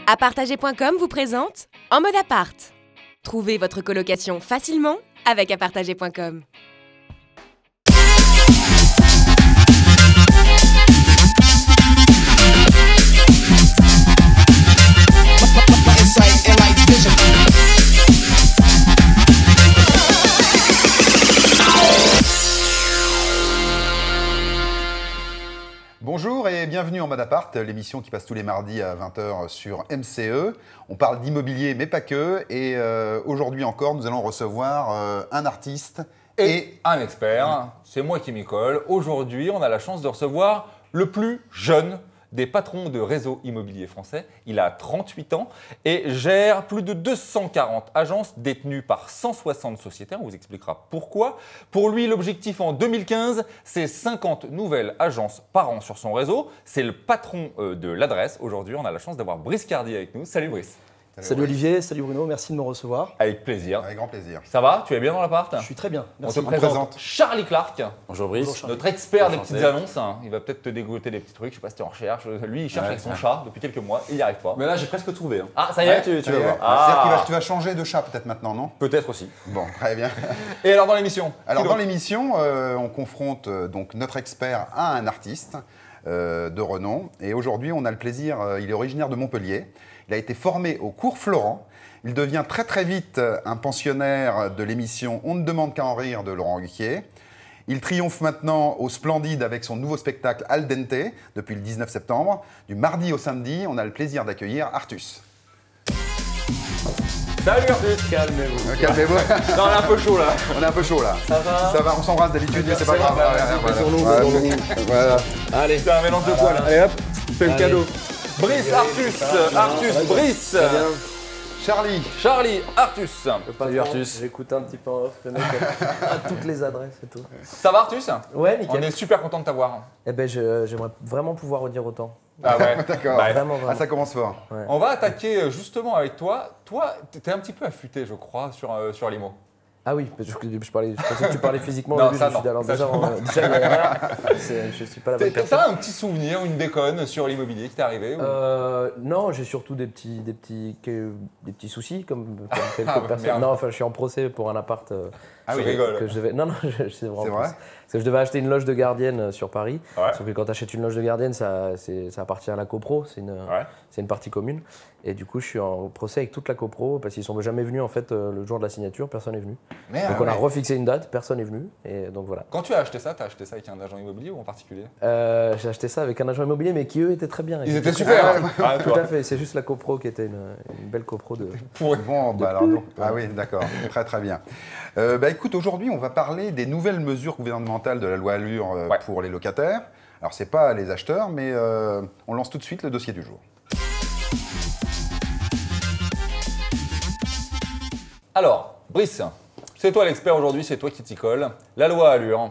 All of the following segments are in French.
Apartager.com vous présente En mode appart. Trouvez votre colocation facilement avec Apartager.com. Bonjour et bienvenue en mode appart, l'émission qui passe tous les mardis à 20h sur MCE. On parle d'immobilier mais pas que, et aujourd'hui encore nous allons recevoir un artiste et un expert. C'est moi qui m'y colle. Aujourd'hui on a la chance de recevoir le plus jeune des patrons de réseau immobilier français. Il a 38 ans et gère plus de 240 agences détenues par 160 sociétaires. On vous expliquera pourquoi. Pour lui, l'objectif en 2015, c'est 50 nouvelles agences par an sur son réseau. C'est le patron de l'adresse. Aujourd'hui, on a la chance d'avoir Brice Cardi avec nous. Salut Brice. Salut Olivier, salut Bruno, merci de me recevoir. Avec plaisir. Avec grand plaisir. Ça va? Tu es bien dans l'appart? Je suis très bien, merci. On te présente Charlie Clark. Bonjour Brice. Bonjour, Charlie. Notre expert des petites annonces. Il va peut-être te dégoûter des petits trucs. Je sais pas si tu es en recherche. Lui, il cherche avec son chat depuis quelques mois. Il n'y arrive pas. Mais là, j'ai presque trouvé. Hein. Ah, ça y est, tu vas voir. C'est-à-dire que tu vas changer de chat peut-être maintenant, non? Peut-être aussi. Bon, très bien. Et alors dans l'émission? Alors dans l'émission, on confronte donc notre expert à un artiste de renom. Et aujourd'hui, on a le plaisir, il est originaire de Montpellier. Il a été formé au cours Florent. Il devient très très vite un pensionnaire de l'émission On ne demande qu'à en rire de Laurent Ruquier. Il triomphe maintenant au Splendide avec son nouveau spectacle Al Dente depuis le 19 septembre. Du mardi au samedi, on a le plaisir d'accueillir Artus. Salut Artus, calmez-vous. Calmez-vous. Non, on est un peu chaud là. On est un peu chaud là. Ça va? Ça va, on s'embrasse d'habitude, mais c'est pas grave. Voilà. Allez, c'est un mélange de poils. Allez hop, fais le cadeau. Brice, Artus, Brice. Charlie, Artus. Salut Artus. J'écoute un petit peu en off, le mec à toutes les adresses et tout. Ça va Artus? Ouais, On nickel. est super content de t'avoir. Eh ben, j'aimerais vraiment pouvoir redire autant. Ah ouais, D'accord. Bah, Vraiment, Ah, vraiment. ça commence fort. Ouais. on va attaquer justement avec toi. Toi, t'es un petit peu affûté, je crois, sur l'IMO. Ah oui, je pensais que tu parlais physiquement Non, au début, ça, je me suis dit, non. alors Ça, déjà, il y a l'erreur. Je suis pas la bonne personne. T'as un petit souvenir, une déconne sur l'immobilier qui t'est arrivé? Non, j'ai surtout des petits soucis comme quelques personnes. merde. Non, enfin, je suis en procès pour un appart. Ah oui, rigole. Que je devais... Non, c'est vraiment. C'est vrai? Parce que je devais acheter une loge de gardienne sur Paris. Ouais. Sauf que quand tu achètes une loge de gardienne, ça appartient à la copro. C'est une partie commune. Et du coup, je suis en procès avec toute la copro parce qu'ils sont jamais venus en fait le jour de la signature. Personne n'est venu. Merde. Donc on a refixé une date. Personne n'est venu. Et donc voilà. Quand tu as acheté ça, t'as acheté ça avec un agent immobilier ou en particulier? J'ai acheté ça avec un agent immobilier, mais qui eux étaient très bien. Ils étaient super. Ah, Tout à fait. C'est juste la copro qui était une belle copro de. Bon, bah alors non. Ah oui, d'accord. Très très bien. Bah écoute, aujourd'hui, on va parler des nouvelles mesures gouvernementales de la loi Allure pour les locataires. Alors, c'est pas les acheteurs, mais on lance tout de suite le dossier du jour. Alors, Brice, c'est toi l'expert aujourd'hui, c'est toi qui t'y colle. La loi Allure,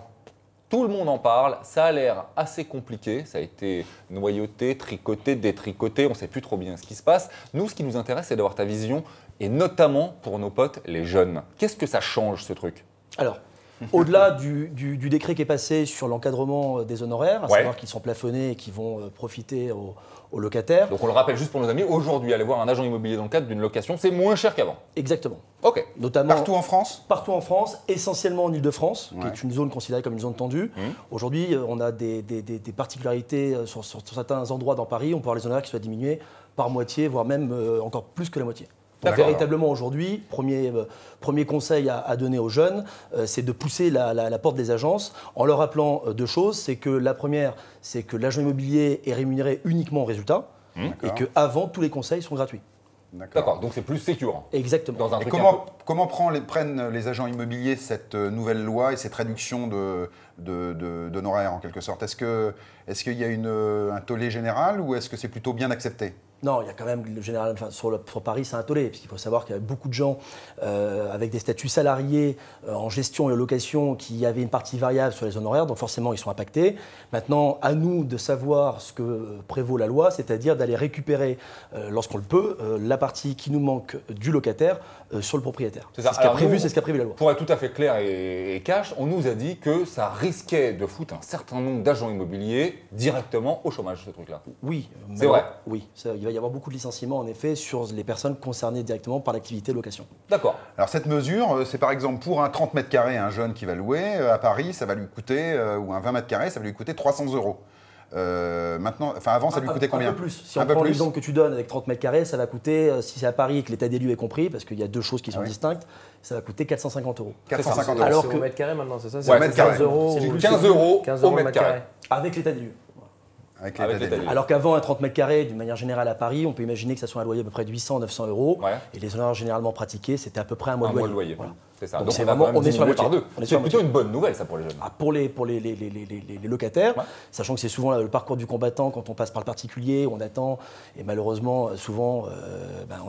tout le monde en parle, ça a l'air assez compliqué, ça a été noyauté, tricoté, détricoté, on ne sait plus trop bien ce qui se passe. Nous, ce qui nous intéresse, c'est d'avoir ta vision, et notamment pour nos potes, les jeunes. Qu'est-ce que ça change, ce truc? Alors, au-delà du décret qui est passé sur l'encadrement des honoraires, à savoir qu'ils sont plafonnés et qui vont profiter aux locataires. Donc on le rappelle juste pour nos amis, aujourd'hui, aller voir un agent immobilier dans le cadre d'une location, c'est moins cher qu'avant. Exactement. Ok. Notamment Partout en France? partout en France, essentiellement en Ile-de-France, qui Ouais. est une zone considérée comme une zone tendue. Aujourd'hui, on a des particularités sur certains endroits dans Paris. On peut avoir les honoraires qui soient diminués par moitié, voire même encore plus que la moitié. Donc D'accord. véritablement aujourd'hui, premier conseil à donner aux jeunes, c'est de pousser la porte des agences en leur rappelant deux choses. C'est que la première, c'est que l'agent immobilier est rémunéré uniquement au résultat et qu'avant, tous les conseils sont gratuits. D'accord, donc c'est plus sécure. Exactement. Dans un Et truc un peu- comment prennent les agents immobiliers cette nouvelle loi et cette réduction d'honoraires en quelque sorte? Est-ce qu'il y a un tollé général ou est-ce que c'est plutôt bien accepté? Non, il y a quand même, sur Paris, c'est un tollé, puisqu'il faut savoir qu'il y a beaucoup de gens avec des statuts salariés en gestion et en location qui avaient une partie variable sur les honoraires, donc forcément, ils sont impactés. Maintenant, à nous de savoir ce que prévaut la loi, c'est-à-dire d'aller récupérer, lorsqu'on le peut, la partie qui nous manque du locataire sur le propriétaire. C'est ça. C'est ce qu'a Alors, prévu, nous, c'est ce qu'a prévu la loi. Pour être tout à fait clair et cash, on nous a dit que ça risquait de foutre un certain nombre d'agents immobiliers directement au chômage, ce truc-là. Oui, c'est vrai. Oui, il va y avoir beaucoup de licenciements en effet sur les personnes concernées directement par l'activité location. D'accord. Alors cette mesure, c'est par exemple pour un 30 mètres carrés, un jeune qui va louer, à Paris, ça va lui coûter, ou un 20 mètres carrés, ça va lui coûter 300 €. Maintenant, avant, ça lui coûtait combien? Un peu plus. Si on prend l'exemple que tu donnes avec 30 mètres carrés, ça va coûter, si c'est à Paris et que l'état des lieux est compris, parce qu'il y a deux choses qui sont distinctes, ça va coûter 450 €. 450 €. Alors que au mètre carré maintenant, c'est ça? Ouais, mètre carré. 15 €. C'est 15 € au mètre carré. Avec l'état des lieux. Avec Avec l'état des lieux. Alors qu'avant, un 30 mètres carrés, d'une manière générale à Paris, on peut imaginer que ça soit un loyer à peu près de 800-900 €. Ouais. Et les honoraires généralement pratiqués, c'était à peu près un mois Un de mois loyer. de loyer. Voilà. C'est ça. Donc Donc c'est on a vraiment- quand même on est sur la diminué par moitié. deux. On est sur C'est la plutôt moitié. une bonne nouvelle, ça, pour les jeunes. Ah, pour les locataires, Ouais. sachant que c'est souvent le parcours du combattant quand on passe par le particulier, on attend, et malheureusement, souvent,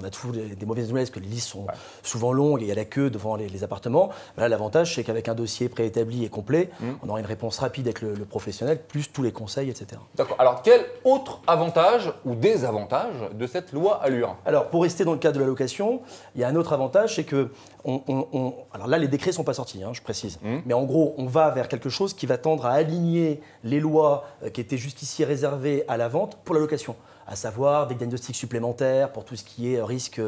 on a toujours des mauvaises nouvelles, parce que les listes sont souvent longues et il y a la queue devant les appartements. Là, l'avantage, c'est qu'avec un dossier préétabli et complet, on aura une réponse rapide avec le professionnel, plus tous les conseils, etc. D'accord. Alors, quel autre avantage ou désavantage de cette loi Allure? Alors, pour rester dans le cadre de la location, il y a un autre avantage, c'est que alors là, les décrets ne sont pas sortis, je précise. Mais en gros, on va vers quelque chose qui va tendre à aligner les lois qui étaient jusqu'ici réservées à la vente pour la location. À savoir des diagnostics supplémentaires pour tout ce qui est risque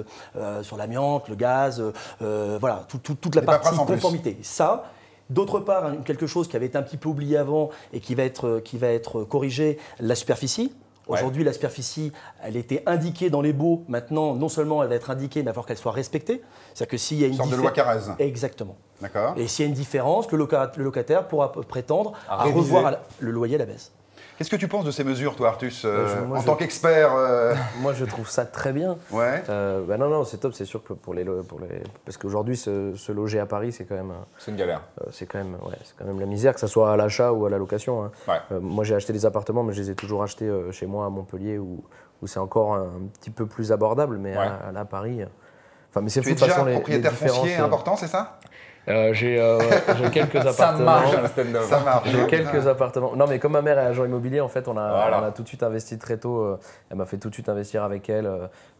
sur l'amiante, le gaz, voilà, toute la Des partie paperasses en plus. conformité. Ça. D'autre part, quelque chose qui avait été un petit peu oublié avant et qui va être corrigé, la superficie. Aujourd'hui, la superficie, elle était indiquée dans les baux. Maintenant, non seulement elle va être indiquée, mais il va falloir qu'elle soit respectée. C'est-à-dire que s'il y a une Une sorte de loi Carrez. Exactement. D'accord. Et s'il y a une différence, le locataire pourra prétendre à réviser. revoir le loyer à la baisse. Qu'est-ce que tu penses de ces mesures, toi, Artus, moi, en je- tant qu'expert Moi, je trouve ça très bien. Ouais. Non, c'est top. C'est sûr que parce qu'aujourd'hui, se loger à Paris, c'est quand même, C'est une galère. c'est quand même la misère, que ce soit à l'achat ou à la location. Hein. Ouais. Moi, j'ai acheté des appartements, mais je les ai toujours achetés chez moi à Montpellier, où c'est encore un petit peu plus abordable, mais Ouais. à Paris. Mais c'est Tu fou es de toute déjà façon les propriétaire différences, foncier important, c'est ça? J'ai quelques Ça appartements. marche, un stand-up. Ça marche. J'ai quelques appartements. Non, mais comme ma mère est agent immobilier, en fait, on a Voilà. tout de suite investi très tôt. Elle m'a fait tout de suite investir avec elle.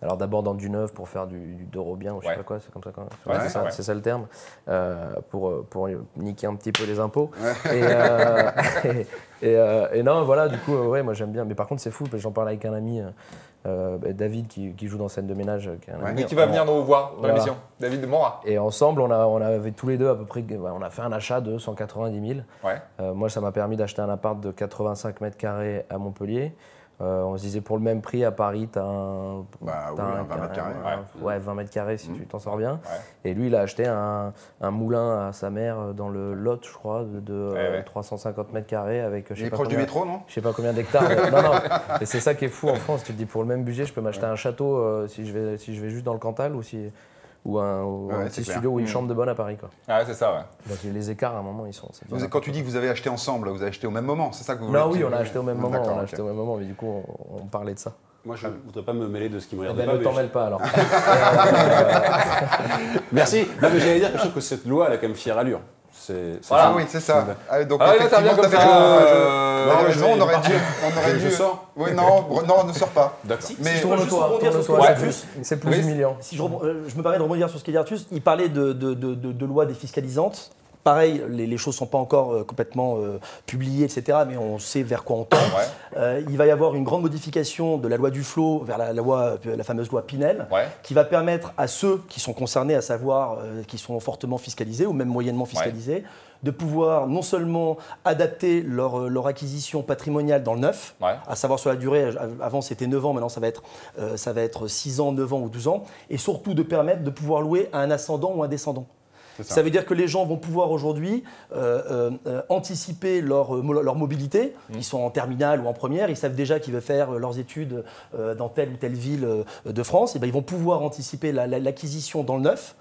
Alors d'abord dans du neuf pour faire du d'euro bien, ou je sais Ouais. pas quoi, c'est comme ça. Ouais, c'est ça, ouais. C'est ça le terme. Pour niquer un petit peu les impôts. Et non, voilà, du coup, ouais, moi j'aime bien. Mais par contre, c'est fou, parce que j'en parlais avec un ami, David, qui joue dans Scène de ménage. Qui est un ami. Et qui va venir nous voir dans Voilà. l'émission. David de Mora. Et ensemble, on avait tous les deux à peu près, on a fait un achat de 190 000. Ouais. Moi, ça m'a permis d'acheter un appart de 85 mètres carrés à Montpellier. On se disait pour le même prix à Paris, t'as un, Bah oui, t'as un 20 mètres carrés. ouais, 20 mètres carrés si tu t'en sors bien. Ouais. Et lui, il a acheté un moulin à sa mère dans le Lot, je crois, de Ouais. 350 mètres carrés avec Il est proche du métro, non? je sais pas combien d'hectares. Non. Et c'est ça qui est fou en France. Tu te dis pour le même budget, je peux m'acheter un château si je vais juste dans le Cantal ou un Ouais, petit c'est clair. studio ou une chambre de bonne à Paris, quoi. Ah, c'est ça, ouais. Donc les écarts à un moment ils sont. Quand tu dis que vous avez acheté ensemble, vous avez acheté au même moment, c'est ça que vous Non, voulez oui, on a acheté au même moment. D'accord, On a ok. acheté au même moment, mais du coup, on parlait de ça. Moi, je ne voudrais pas me mêler de ce qui me Eh regarde ben, pas. ne mais t'en je- mêle pas alors. Merci. Non, mais j'allais dire que je trouve que cette loi, elle a quand même fière allure. C'est Voilà. Ah oui, c'est ça. Ah, donc Alors, il intervient effectivement, comme t'avais ça, raison. Malheureusement, on aurait parti. dû. Je sors. Oui, non, ne sors pas. D'accord. Mais Tourne-toi, Ouais. C'est plus Oui. humiliant. Si je me permets de rebondir sur ce qu'a dit Artus, il parlait de lois défiscalisantes. Pareil, les choses ne sont pas encore complètement publiées, etc., mais on sait vers quoi on tend. Il va y avoir une grande modification de la loi Duflot vers la fameuse loi Pinel, Ouais. qui va permettre à ceux qui sont concernés, à savoir qui sont fortement fiscalisés ou même moyennement fiscalisés, de pouvoir non seulement adapter leur acquisition patrimoniale dans le neuf, Ouais. à savoir sur la durée, avant c'était 9 ans, maintenant ça va être 6 ans, 9 ans ou 12 ans, et surtout de permettre de pouvoir louer à un ascendant ou un descendant. Ça veut dire que les gens vont pouvoir aujourd'hui anticiper leur mobilité. Ils sont en terminale ou en première, ils savent déjà qu'ils veulent faire leurs études dans telle ou telle ville de France. Et bien, ils vont pouvoir anticiper l'acquisition dans le neuf,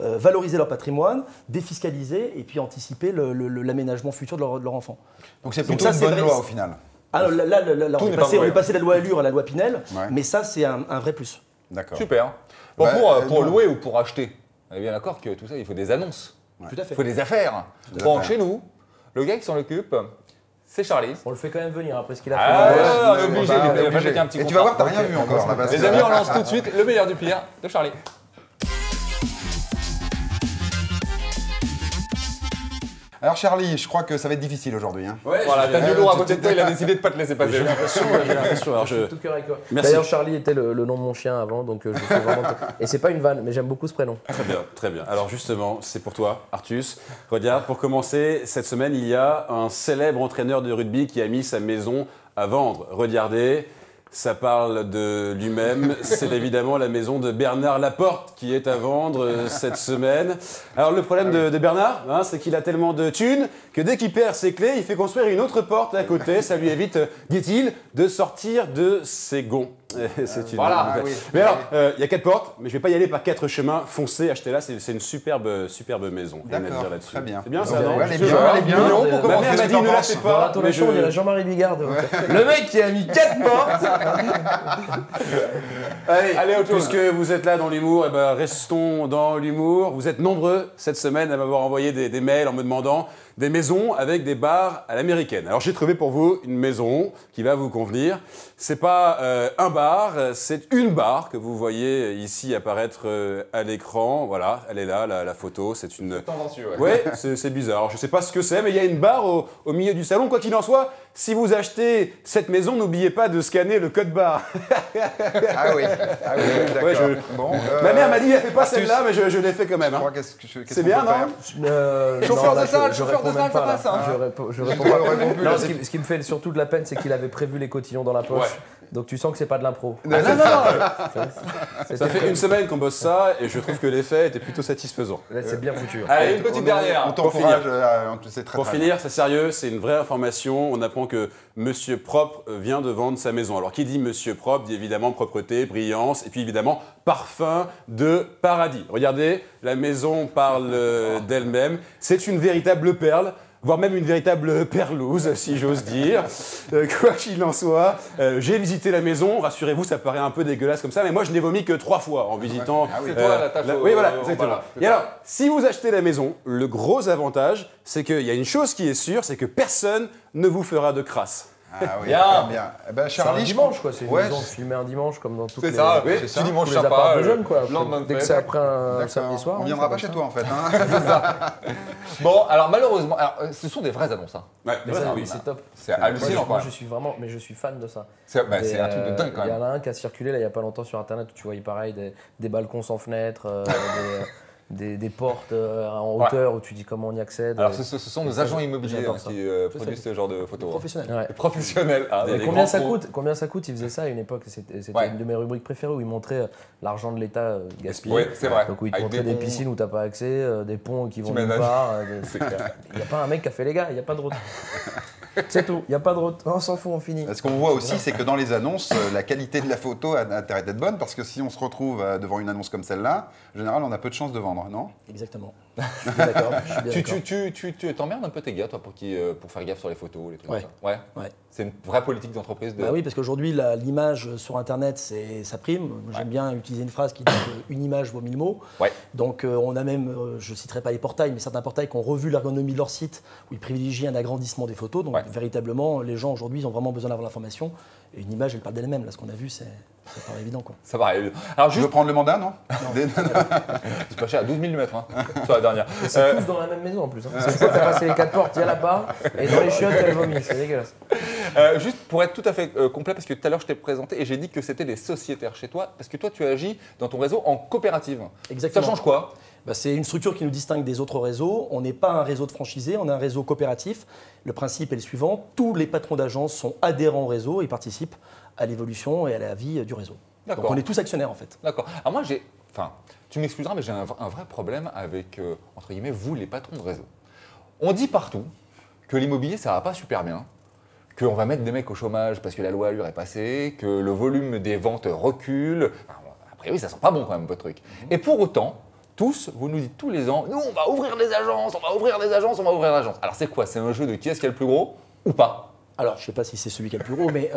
valoriser leur patrimoine, défiscaliser et puis anticiper l'aménagement futur de leur enfant. donc c'est Donc plutôt ça, une c'est bonne vrai. loi au final. Alors là, Tout on n'est est pas mauvais. passé de la loi Allure à la loi Pinel, Ouais. mais ça, c'est un vrai plus. D'accord. Super. Bon, Ouais, pour non. louer ou pour acheter, on est bien d'accord que tout ça, il faut des annonces. Tout à Il fait. faut des affaires. Des Bon, affaires. chez nous, le gars qui s'en occupe, c'est Charlie. On le fait quand même venir après ce qu'il a fait. Ah, on est Ouais, obligé, bah, il va obligé. checker un petit Et tu vas voir, contrat. t'as rien vu encore là. parce Les que- amis, on lance tout de suite le meilleur du pire de Charlie. Alors Charlie, je crois que ça va être difficile aujourd'hui. Hein. Ouais, Voilà, j'ai- t'as du lourd à côté de toi, il a décidé de pas te laisser passer. j'ai l'impression. Alors Tout cœur avec toi. Merci. D'ailleurs, Charlie était le nom de mon chien avant, donc je fais vraiment. Et c'est pas une vanne, mais j'aime beaucoup ce prénom. Très bien, très bien. Alors justement, c'est pour toi, Artus. Regarde, pour commencer, cette semaine, il y a un célèbre entraîneur de rugby qui a mis sa maison à vendre. Regardez, ça parle de lui-même. C'est évidemment la maison de Bernard Laporte qui est à vendre cette semaine. Alors le problème de Bernard, hein, c'est qu'il a tellement de thunes que dès qu'il perd ses clés, il fait construire une autre porte à côté. Ça lui évite, dit-il, de sortir de ses gonds. C'est une... Voilà, oui. Mais alors, il y a 4 portes, mais je vais pas y aller par 4 chemins. Foncez, achetez-la, c'est une superbe maison. Rien à D'accord, dire là-dessus. très bien. C'est bien ça, Ok. non Ouais, elle est Je bien, vois, elle est bien. mignon Pour Ma commencer, mère m'a qu'est-ce dit que ne t'en la penses fais Dans pas. ton mais show, on dirait Jean-Marie Bigard. Le mec qui a mis 4 portes. Allez, autre chose. puisque vous êtes là dans l'humour, eh ben, restons dans l'humour. Vous êtes nombreux cette semaine à m'avoir envoyé des mails en me demandant des maisons avec des bars à l'américaine. Alors j'ai trouvé pour vous une maison qui va vous convenir. C'est pas un bar, c'est une bar que vous voyez ici apparaître à l'écran. Voilà, elle est là, la photo. C'est une... Tendancieux, ouais. Ouais, c'est bizarre. Alors, je sais pas ce que c'est, mais il y a une barre au milieu du salon. Quoi qu'il en soit, si vous achetez cette maison, n'oubliez pas de scanner le code barre. Ah oui, d'accord. Ouais, Bon, Ma mère m'a dit, elle fait pas Artus. celle-là, mais je l'ai fait quand même. je hein. crois qu'est-ce C'est qu'on bien, peut non faire Chauffeur Non, de salle, je chauffeur réponds de même salle, ça pas, là. passe, hein. Je réponds Tu pas. réponds plus, Non, là, ce qui me fait surtout de la peine, c'est qu'il avait prévu les cotillons dans la poche. Ouais. Donc tu sens que c'est pas de l'impro. Ah, non. C'était Ça fait prévu. une semaine qu'on bosse ça, et je trouve que l'effet était plutôt satisfaisant. Là, c'est bien foutu. Allez, une petite dernière. On t'encourage, c'est très Pour très finir, c'est sérieux, c'est une vraie information. On apprend que Monsieur Propre vient de vendre sa maison. Alors, qui dit Monsieur Propre dit évidemment propreté, brillance, et puis évidemment parfum de paradis. Regardez, la maison parle d'elle-même. C'est une véritable perle, voire même une véritable perlouse, si j'ose dire. Quoi qu'il en soit, j'ai visité la maison. Rassurez-vous, ça paraît un peu dégueulasse comme ça, mais moi, je n'ai vomi que 3 fois en visitant. Ah oui. C'est toi, la tâche au- Oui, voilà, au- exactement. voilà, c'est Et ça. alors, si vous achetez la maison, le gros avantage, c'est qu'il y a une chose qui est sûre, c'est que personne ne vous fera de crasse. Ah oui, Bien. très bien. Eh ben, C'est un Charlie, dimanche, quoi. C'est une Ouais, maison filmée un dimanche, comme dans toutes C'est les... ça, oui, oui, c'est tu ça. dimanche tous les sympa. apparts de jeunes, quoi. Lendemain de Dès que fête. c'est après un d'accord. samedi soir. On hein, viendra c'est pas comme chez ça. toi en fait. Hein. Bon, alors malheureusement, ce sont des vraies annonces. Hein. Ouais, Mais voilà, ça, oui. c'est top. C'est hallucinant quand Moi, même. je suis vraiment, mais je suis fan de ça. C'est Et, un truc de dingue quand Il y même. en a un qui a circulé là, il n'y a pas longtemps sur internet où tu voyais pareil des balcons sans fenêtre, des portes en Ouais. hauteur où tu dis comment on y accède. Alors ce sont nos agents immobiliers J'adore hein, ça. qui produisent ce genre de photos. Professionnel. Ouais. Les professionnels. Ah, Mais des combien grands ça pros. coûte? Combien ça coûte? Il faisait ça à une époque. C'était Ouais. une de mes rubriques préférées où il montrait l'argent de l'État gaspillé. Oui, c'est vrai. Donc où il te Avec montrait des ponts. piscines où t'as pas accès, des ponts qui vont mènent nulle à- part. C'est clair. Il n'y a pas un mec qui a fait les gars, il n'y a pas de route. C'est tout, il n'y a pas de route. On s'en fout, on finit. Ce qu'on voit aussi, c'est que dans les annonces, la qualité de la photo a intérêt d'être bonne parce que si on se retrouve devant une annonce comme celle-là, en général, on a peu de chances de vendre, non? Exactement. Je suis d'accord. Je suis bien d'accord. Tu t'emmerdes un peu tes gars, toi, pour faire gaffe sur les photos, les trucs Ouais. comme ça. Ouais. Ouais. C'est une vraie politique d'entreprise de. Bah oui, parce qu'aujourd'hui, l'image sur Internet, ça prime. Moi, j'aime bien utiliser une phrase qui dit qu'une image vaut 1000 mots. Ouais. Donc, on a même, je ne citerai pas les portails, mais certains portails qui ont revu l'ergonomie de leur site, où ils privilégient un agrandissement des photos. Donc, Ouais. véritablement, les gens aujourd'hui, ils ont vraiment besoin d'avoir l'information. Et une image, elle parle d'elle-même. Là, ce qu'on a vu, ça paraît évident, quoi. Ça paraît évident. Alors Je veux juste, prendre le mandat, non? c'est pas cher à 12 000 mètres, hein, sur la dernière. Et c'est tous dans la même maison en plus. Hein. C'est une fois que t'as passé les 4 portes, il y a là-bas, et dans les chiottes, elle vomit. C'est dégueulasse. Juste pour être tout à fait complet, parce que tout à l'heure je t'ai présenté et j'ai dit que c'était des sociétaires chez toi, parce que toi tu agis dans ton réseau en coopérative. Exactement. Ça change quoi? Bah, c'est une structure qui nous distingue des autres réseaux. On n'est pas un réseau de franchisés, on est un réseau coopératif. Le principe est le suivant, tous les patrons d'agence sont adhérents au réseau et participent à l'évolution et à la vie du réseau. Donc D'accord. on est tous actionnaires en fait. D'accord. Alors moi tu m'excuseras, mais j'ai un vrai problème avec, entre guillemets, vous les patrons de réseau. On dit partout que l'immobilier ça va pas super bien, qu'on va mettre des mecs au chômage parce que la loi Allure est passée, que le volume des ventes recule. Enfin, a priori ça sent pas bon quand même votre truc. Et pour autant, tous, vous nous dites tous les ans, nous on va ouvrir des agences, on va ouvrir des agences, on va ouvrir des agences. Alors c'est quoi? C'est un jeu de qui est-ce qui est le plus gros ou pas? Alors, je ne sais pas si c'est celui qui est le plus gros, mais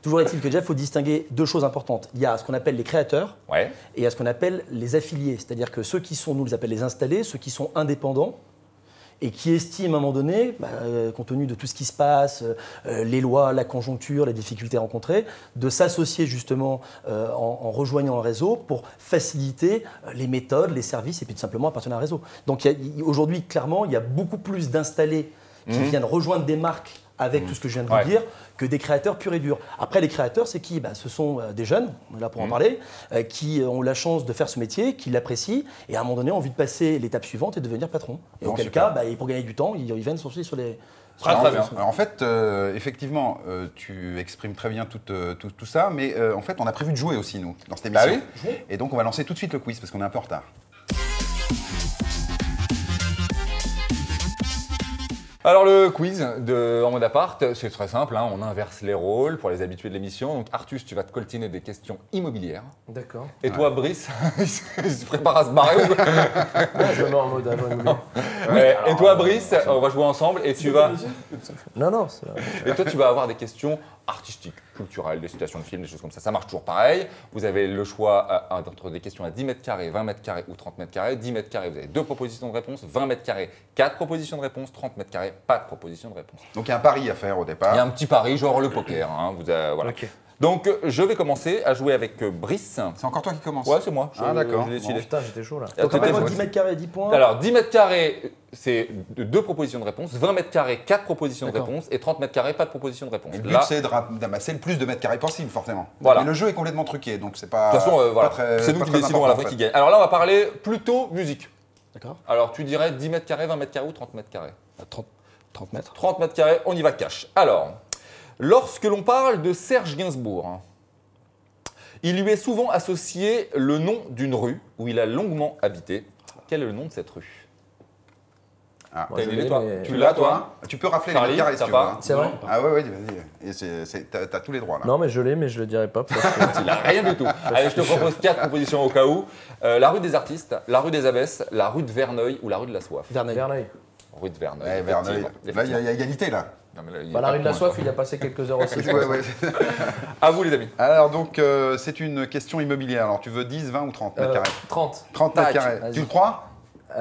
toujours est-il que déjà, il faut distinguer deux choses importantes. Il y a ce qu'on appelle les créateurs Ouais. et il y a ce qu'on appelle les affiliés. C'est-à-dire que ceux qui sont, nous les appelle les installés, ceux qui sont indépendants, et qui estime à un moment donné, compte tenu de tout ce qui se passe, les lois, la conjoncture, les difficultés rencontrées, de s'associer justement en rejoignant un réseau pour faciliter les méthodes, les services et puis tout simplement appartenir à un réseau. Donc aujourd'hui, clairement, il y a beaucoup plus d'installés qui viennent rejoindre des marques avec tout ce que je viens de vous dire, que des créateurs purs et durs. Après, les créateurs, c'est qui? Ce sont des jeunes, on est là pour en parler, qui ont la chance de faire ce métier, qui l'apprécient, et à un moment donné, ont envie de passer l'étape suivante et de devenir patron. Et auquel cas, pour gagner du temps, ils viennent sourcer sur les... Très bien. Alors, en fait, effectivement, tu exprimes très bien tout ça, mais en fait, on a prévu de jouer aussi, nous, dans cette émission. Oui. Et donc, on va lancer tout de suite le quiz, parce qu'on est un peu en retard. Alors le quiz En mode appart, c'est très simple, hein, on inverse les rôles pour les habitués de l'émission. Donc Artus, tu vas te coltiner des questions immobilières. D'accord. Et toi, Brice, il se prépare à se barrer ou quoi? Je me mets en mode avant immobilier. Et toi, Brice, on va jouer ensemble et tu vas... Non, Et toi, tu vas avoir des questions artistiques, culturelles, des citations de films, des choses comme ça. Ça marche toujours pareil. Vous avez le choix entre des questions à 10 mètres carrés, 20 mètres carrés ou 30 mètres carrés. 10 mètres carrés, vous avez 2 propositions de réponse. 20 mètres carrés, 4 propositions de réponse. 30 mètres carrés, pas de proposition de réponse. Donc, il y a un pari à faire au départ. Il y a un petit pari, genre le poker. Hein, voilà. Ok. Donc, je vais commencer à jouer avec Brice. C'est encore toi qui commence. Ouais, c'est moi. D'accord. Je l'ai décidé. Putain, j'étais chaud là. Donc, T'étais- rappelle-moi 10 mètres carrés, 10 points. Alors, 10 mètres carrés, c'est 2 propositions de réponse. 20 mètres carrés, 4 propositions de D'accord. réponse. Et 30 mètres carrés, pas de proposition de réponse. Et le but, Là, c'est d'amasser le plus de mètres carrés possible, forcément. Voilà. Et le jeu est complètement truqué, donc c'est pas. de toute façon, voilà. pas très- C'est nous pas qui très décidons à la important, fin en qui fait. gagne. Alors là, on va parler plutôt musique. D'accord. Alors, tu dirais 10 mètres carrés, 20 mètres carrés ou 30 mètres carrés? 30 mètres. 30 mètres carrés, on y va cash. Alors, lorsque l'on parle de Serge Gainsbourg, il lui est souvent associé le nom d'une rue où il a longuement habité. Quel est le nom de cette rue? Ah. Moi, T'as je une idée, l'ai, toi? mais- Tu l'as, toi? Tu peux rafler les Charlie, mètres carrés si t'as tu pas veux. hein. C'est vrai? Ah ouais, vas-y. Et t'as tous les droits là. Non, mais je l'ai, mais je le dirai pas. Parce que... Il a rien du tout. Allez, je te propose 4 propositions au cas où. La rue des Artistes, la rue des Abbesses, la rue de Verneuil ou la rue de la Soif. Verneuil. Verneuil. Rue de Verneuil. Ouais, Verneuil. effectivement. Là, il y a égalité là. Non, mais là, il y a Bah, la pas rue de la point, soif, quoi. il a passé quelques heures aussi. Ouais. À vous, les amis. Alors donc, c'est une question immobilière. Alors tu veux 10, 20 ou 30 mètres carrés 30. 30 mètres tac, carrés. vas-y. Tu le crois?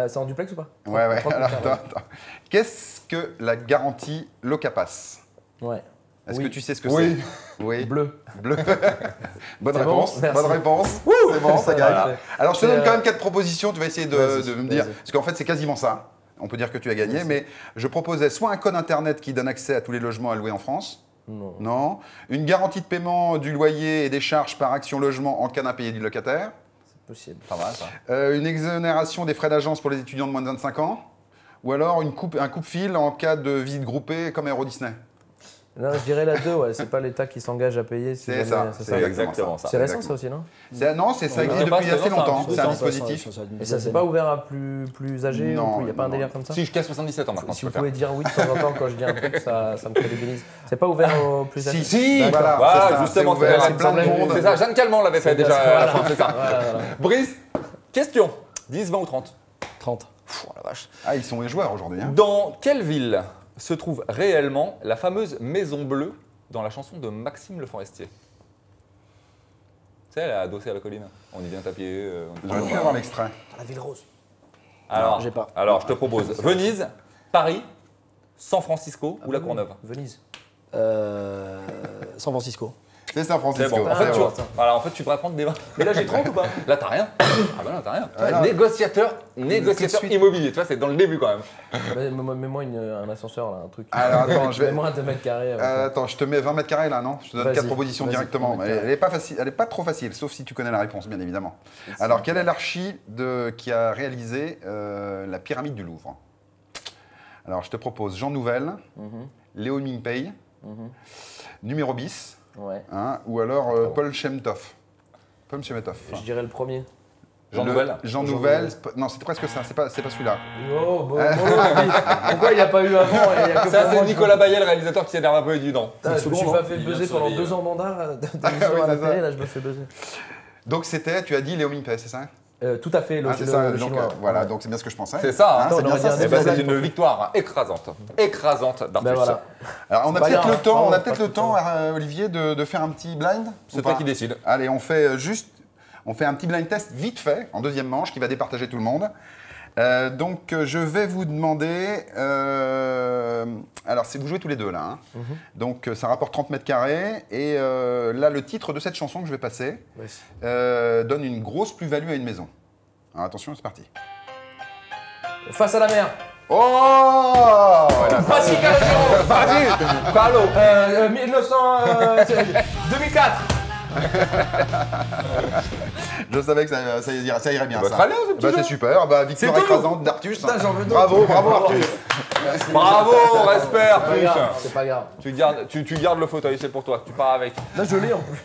C'est en duplex ou pas? Ouais. 30 Alors, mètres carrés. attends. Qu'est-ce que la garantie Locapass? Ouais. Est-ce Oui. que tu sais ce que Oui. c'est? Oui. Bleu. Bleu. Bonne C'est bon, réponse. merci. Bonne réponse. C'est bon, ça gagne. Voilà. Alors je te C'est, donne quand même 4 propositions. Tu vas essayer de vas-y, me dire. vas-y. Parce qu'en fait, c'est quasiment ça. On peut dire que tu as gagné. Mais je proposais soit un code internet qui donne accès à tous les logements à louer en France. Non. Non. Une garantie de paiement du loyer et des charges par action logement en cas d'impayé du locataire. Possible. Pas mal, ça. Une exonération des frais d'agence pour les étudiants de moins de 25 ans. Ou alors un coupe-fil en cas de visite groupée comme Euro Disney. Non, je dirais la 2, ouais. C'est pas l'État qui s'engage à payer. Si C'est jamais- ça. C'est C'est ça. exactement ça. C'est récent, ça aussi, non? Non, ça Ouais. existe Ouais. depuis C'est assez bon, longtemps. ça, C'est un ça, dispositif. Et ça s'est pas ouvert à plus âgés? Non, Il n'y a pas un non. délire comme ça? Si, jusqu'à 77 ans maintenant, Si tu vous peux pouvez faire. dire oui de temps en temps quand je dis un truc, ça me crédibilise. C'est pas ouvert aux plus âgés? Si, Voilà, voilà, c'est ça, justement, c'est ouvert c'est à plein de semblait- monde. C'est ça, Jeanne Calment l'avait fait déjà. Voilà. à la fin, c'est ça. Voilà. Brice, question. 10, 20 ou 30? 30. Pff, oh la vache. Ah, ils sont les joueurs aujourd'hui. Hein. Dans quelle ville se trouve réellement la fameuse Maison Bleue dans la chanson de Maxime Le Forestier? Tu sais, elle est adossée à la colline. On y vient taper. J'aurais pu avoir l'extrait. Dans la ville rose. Alors, j'ai pas. alors, je te propose Venise, Paris, San Francisco ou La Courneuve. Venise. San Francisco. C'est San C'est Francisco. bon. En fait, c'est tu, bon. voilà, en fait, tu devrais prendre des. Mais là, j'ai 30 ou pas? Là, t'as rien. Ah bah non, t'as rien. Ah, non. Négociateur Tout de suite. immobilier. Tu vois, c'est dans le début quand même. Mets-moi un ascenseur, là, un truc. Alors, attends, je vais. Mets-moi un 2 mètres carrés. Attends, je te mets 20 mètres carrés là, non? Je te donne Vas-y, 4 propositions vas-y, directement. 20 mètres Elle carrés. n'est pas facile, elle est pas trop facile, sauf si tu connais la réponse, bien évidemment. Alors, quel est l'archi qui a réalisé la pyramide du Louvre? Alors, je te propose Jean Nouvel, Léo Mingpei, Numéro bis, Ouais. hein, ou alors Paul Shemtov. Paul Shemtov. Je dirais le premier. Jean Nouvel. Jean Nouvel, non, c'était presque ça, c'est pas celui-là. Oh, bon, pourquoi il n'y a pas eu avant et il y a que Ça, pour c'est moi, Nicolas Bayet, le réalisateur qui s'énerve un peu et dit non. Putain, je me suis bon, pas fait Il vient buzzer de pendant se 2 ans mandat d'émission oui, à la c'est ça. télé, là je me fais buzzer. Donc, c'était, tu as dit Léo Mingpei, c'est ça? Tout à fait, le, Ah, c'est ça, le donc, chinois. voilà, Ouais. donc c'est bien ce que je pensais. C'est ça, hein. c'est On bien aurait ça, dit un c'est Eh bien ben, ça. c'est une victoire écrasante. Écrasante d'Artus. Ben voilà. Alors, on a Pas peut-être grave, le temps, bravo, on a peut-être pas le de temps, Olivier, de faire un petit blind. C'est ou toi pas qui décides. Allez, on fait un petit blind test vite fait, en deuxième manche, qui va départager tout le monde. Donc, je vais vous demander. Alors, vous jouez tous les deux là. Hein. Donc, ça rapporte 30 mètres carrés. Et là, le titre de cette chanson que je vais passer donne une grosse plus-value à une maison. Alors, attention, c'est parti. Face à la mer. Oh Pas si calme. Vas-y, Carlo. 2004. Je savais que ça irait bien. Bah, ça. très bien, ce petit jeu. C'est super. Bah, victoire C'est tout. écrasante d'Artus. Putain, j'en veux Bravo, bravo Artus. Bravo, respect, Artus. C'est pas grave. Tu gardes le fauteuil, c'est pour toi. Tu pars avec. Là, je l'ai en plus.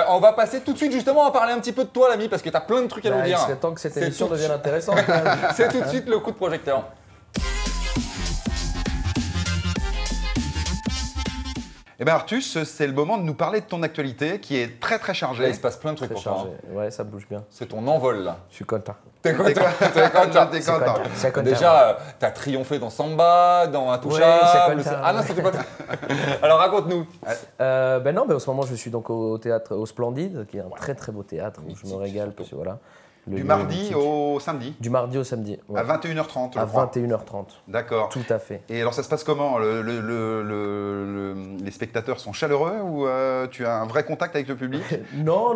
On va passer tout de suite justement à parler un petit peu de toi, l'ami, parce que tu as plein de trucs à nous Il dire. serait temps que cette C'est émission tout de devienne suite. intéressante. quand même. C'est tout de suite le coup de projecteur. Eh bien Artus, c'est le moment de nous parler de ton actualité qui est très très Là, chargée. il se passe plein de trucs Très pour toi. chargé. hein. Ouais, ça bouge bien. C'est ton envol là. Je suis content. T'es content. T'es content. C'est content. Déjà, t'as triomphé dans Samba, dans Intouchable. Ouais, c'est content. Ah non, c'était pas. Alors raconte-nous. Ben non, en ce moment je suis donc au théâtre au Splendide, qui est un très très beau théâtre où je me régale parce que voilà. Du mardi au samedi, Du mardi au samedi. Ouais. à 21h30, je À crois. 21h30. D'accord. Tout à fait. Et alors ça se passe comment les spectateurs sont chaleureux ou tu as un vrai contact avec le public? Non,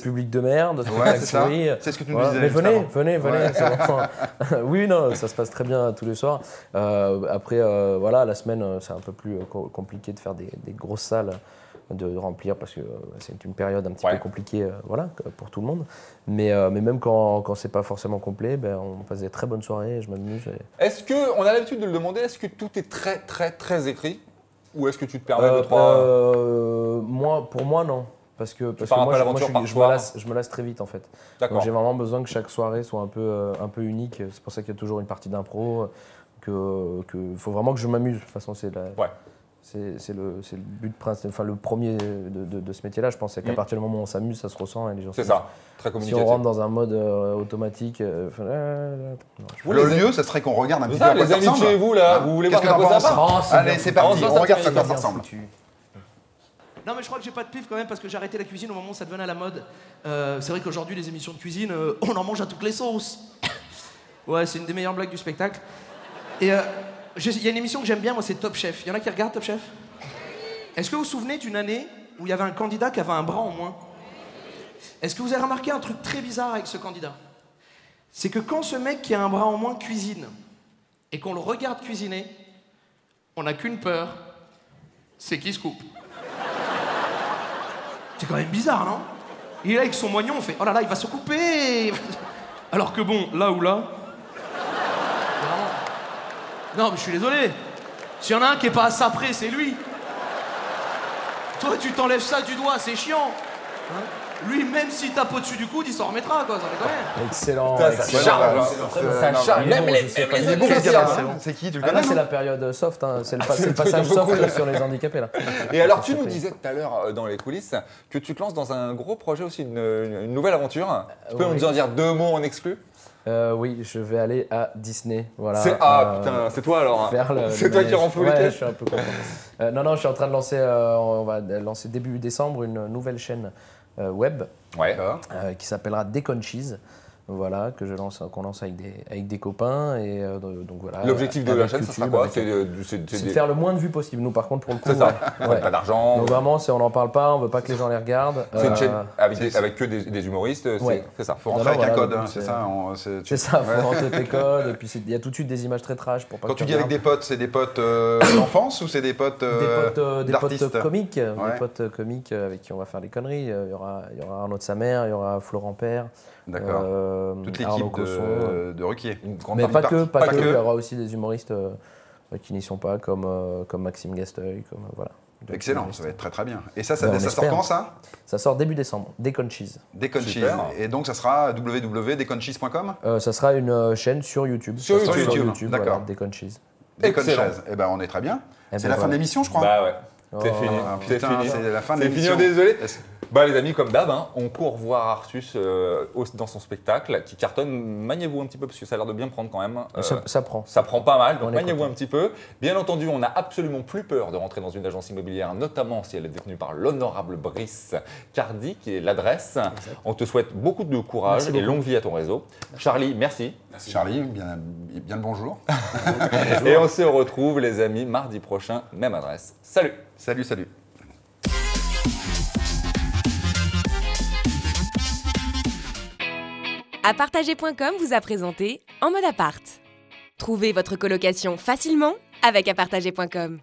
public de merde. Ouais, c'est ça. pourri. C'est ce que tu nous Voilà. disais. Mais juste venez, avant. venez. Ouais. c'est vraiment- oui, non, ça se passe très bien tous les soirs. Après, voilà, la semaine, c'est un peu plus compliqué de faire des grosses salles, de remplir parce que c'est une période un petit peu compliquée, voilà, pour tout le monde. Mais même quand c'est pas forcément complet, ben, on passe des très bonnes soirées, je m'amuse. Est-ce que, on a l'habitude de le demander, est-ce que tout est très très très écrit? Ou est-ce que tu te permets de trois. Pour moi, non. Parce que pars un peu moi, à l'aventure par je soir. me lasse très vite en fait. D'accord. Donc j'ai vraiment besoin que chaque soirée soit un peu unique. C'est pour ça qu'il y a toujours une partie d'impro. Faut vraiment que je m'amuse. De toute façon, c'est le but principal, enfin le premier de ce métier-là. Je pense c'est qu'à partir du moment où on s'amuse, ça se ressent et les gens. C'est s'amusent. ça, très Si communicatif. on rentre dans un mode automatique, Le mieux, ça serait qu'on regarde un petit peu Ça, à quoi les ça amis de ressemble. chez vous là, vous voulez Qu'est-ce voir que à quoi t'en ça penses part? Allez, c'est parti, on regarde ça à quoi ça ressemble. Non mais je crois que j'ai pas de pif quand même parce que j'ai arrêté la cuisine au moment où ça devenait à la mode. C'est vrai qu'aujourd'hui les émissions de cuisine, on en mange à toutes les sauces. Ouais, c'est une des meilleures blagues du spectacle. Et il y a une émission que j'aime bien, moi c'est Top Chef. Il y en a qui regardent Top Chef? Est-ce que vous vous souvenez d'une année où il y avait un candidat qui avait un bras en moins? Est-ce que vous avez remarqué un truc très bizarre avec ce candidat? C'est que quand ce mec qui a un bras en moins cuisine et qu'on le regarde cuisiner, on n'a qu'une peur, c'est qu'il se coupe. C'est quand même bizarre, non? Il est là avec son moignon, on fait « Oh là là, il va se couper !» Alors que bon, là ou là... Non, mais je suis désolé. S'il y en a un qui est pas à ça près, c'est lui. Toi, tu t'enlèves ça du doigt, c'est chiant. Hein? Lui, même s'il tape au-dessus du coude, il s'en remettra, quoi, ça déconne. Excellent. Ça excellent. charge, ça charge. Il est Même bon, les je sais pas. les Il est bon, écouteurs, c'est hein. bon. C'est qui, tu le Ah, là, connais c'est non la période soft, hein. c'est le c'est le passage truc beaucoup. soft sur les handicapés. Là. Et alors, tu nous disais tout à l'heure dans les coulisses que tu te lances dans un gros projet aussi, une nouvelle aventure. Tu peux nous en dire deux mots en exclu? Oui, je vais aller à Disney. Voilà, putain, c'est toi alors. faire le C'est toi qui manège. remplis les Ouais, caisses. je suis un peu content. Non, je suis en train de lancer, on va lancer début décembre une nouvelle chaîne web Ouais. qui s'appellera Deconchise. Voilà, qu'on lance avec des copains. Et donc voilà. L'objectif de avec la chaîne, ça sera YouTube, quoi? c'est de faire le moins de vues possible. Nous, par contre, pour le coup, C'est ça. ouais. Pas d'argent. Donc vraiment, on n'en parle pas, on veut pas que les gens les regardent. C'est une chaîne avec que des humoristes. Ouais. C'est ça. Faut rentrer avec un voilà, code, donc hein, c'est ça. C'est ça, faut rentrer tes codes. Et puis il y a tout de suite des images très trash pour pas Quand que tu dis avec regardes. des potes, c'est des potes d'enfance ou c'est des potes Des d'artistes? potes comiques, Ouais. des potes comiques avec qui on va faire des conneries. Il y aura Arnaud de sa mère, il y aura Florent Père, D'accord. Toute Arnaud l'équipe Cosson. de Ruquier. Une grande Mais pas partie. que, Pas que. il y aura aussi des humoristes qui n'y sont pas, comme Maxime Gasteuil, comme voilà. D'autres Excellent, humoristes. ça va être très très bien. Et ça Ouais, on sort espère. quand ça? Ça sort début décembre, Deconchise. Deconchise. Super. Et donc ça sera www.deconchise.com? Ça sera une chaîne sur YouTube. Sur Ça sera YouTube, d'accord. voilà, Deconchise. Deconchise. Eh ben on est très bien. Eh C'est ben, la fin de voilà. l'émission, je crois. Bah ouais. Oh, C'est fini. Ah, C'est putain, fini. c'est la fin de C'est l'émission. fini, désolé. Bah les amis, comme d'hab, hein, on court voir Artus dans son spectacle qui cartonne. Maniez-vous un petit peu parce que ça a l'air de bien prendre quand même. Ça prend. Ça prend pas mal, donc On est maniez-vous content. un petit peu. Bien entendu, on n'a absolument plus peur de rentrer dans une agence immobilière, notamment si elle est détenue par l'honorable Brice Cardi, qui est l'adresse. On te souhaite beaucoup de courage Merci et beaucoup. longue vie à ton réseau. Charlie, merci. Charlie, bien le bonjour. Et on se retrouve les amis mardi prochain, même adresse. Salut. Salut. Apartager.com vous a présenté En mode appart. Trouvez votre colocation facilement avec Apartager.com.